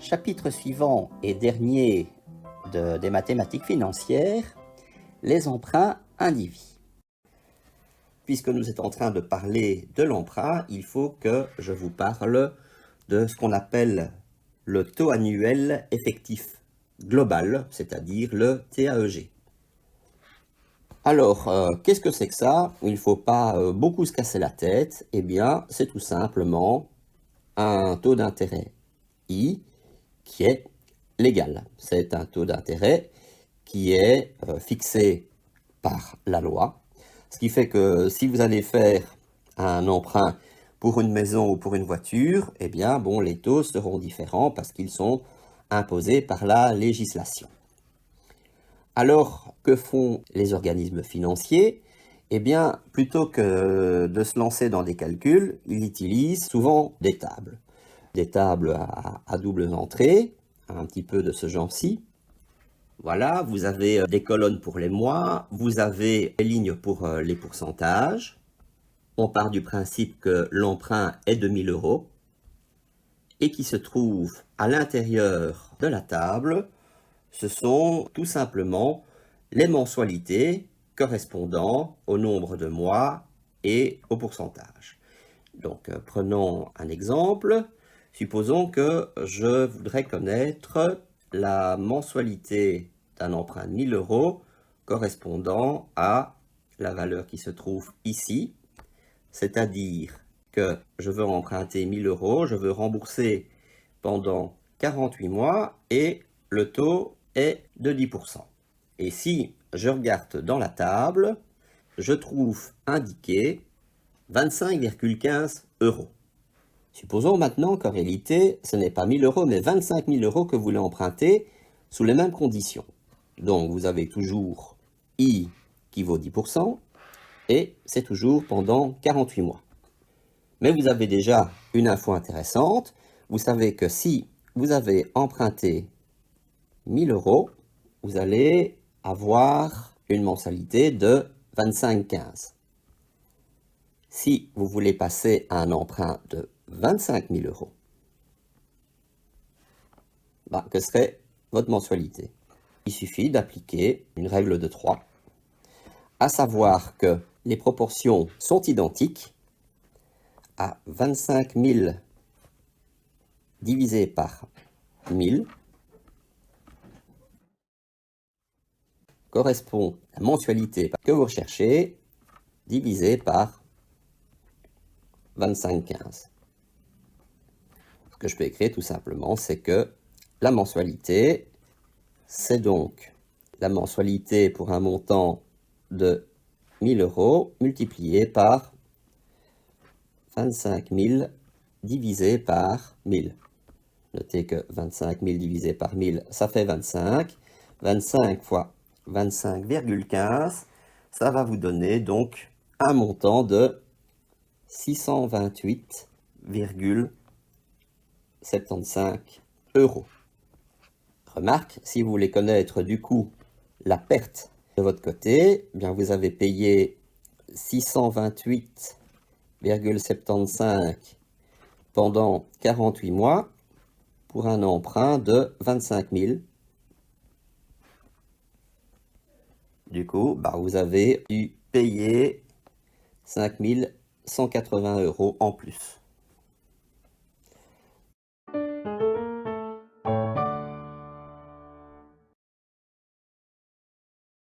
Chapitre suivant et dernier des mathématiques financières, les emprunts indivis. Puisque nous sommes en train de parler de l'emprunt, il faut que je vous parle de ce qu'on appelle le taux annuel effectif global, c'est-à-dire le TAEG. Alors, qu'est-ce que c'est que ça? Il ne faut pas beaucoup se casser la tête. Eh bien, c'est tout simplement un taux d'intérêt I qui est légal. C'est un taux d'intérêt qui est fixé par la loi. Ce qui fait que si vous allez faire un emprunt pour une maison ou pour une voiture, eh bien, bon, les taux seront différents parce qu'ils sont imposés par la législation. Alors, que font les organismes financiers? Eh bien, plutôt que de se lancer dans des calculs, ils utilisent souvent des tables. Des tables à double entrée, un petit peu de ce genre-ci. Voilà, vous avez des colonnes pour les mois, vous avez des lignes pour les pourcentages. On part du principe que l'emprunt est de 1000 € et qui se trouve à l'intérieur de la table, ce sont tout simplement les mensualités correspondant au nombre de mois et au pourcentage. Donc, prenons un exemple. Supposons que je voudrais connaître la mensualité d'un emprunt de 1000 € correspondant à la valeur qui se trouve ici, c'est-à-dire que je veux emprunter 1000 €, je veux rembourser pendant 48 mois et le taux est de 10%. Et si je regarde dans la table, je trouve indiqué 25,15 €. Supposons maintenant qu'en réalité, ce n'est pas 1000 € mais 25 000 € que vous voulez emprunter sous les mêmes conditions. Donc vous avez toujours I qui vaut 10% et c'est toujours pendant 48 mois. Mais vous avez déjà une info intéressante. Vous savez que si vous avez emprunté 1000 €, vous allez avoir une mensualité de 25,15 €. Si vous voulez passer à un emprunt de 25 000 €, que serait votre mensualité? Il suffit d'appliquer une règle de 3, à savoir que les proportions sont identiques à 25 000 divisé par 1000 correspond à la mensualité que vous recherchez divisé par 25,15. Ce que je peux écrire tout simplement, c'est que la mensualité, c'est donc la mensualité pour un montant de 1000 € multiplié par 25 000 divisé par 1000. Notez que 25 000 divisé par 1000, ça fait 25. 25 fois 25,15, ça va vous donner donc un montant de 628,75 €. Remarque, si vous voulez connaître du coup la perte de votre côté, eh bien vous avez payé 628,75 € pendant 48 mois pour un emprunt de 25 000. Du coup, vous avez dû payer 5 180 € en plus.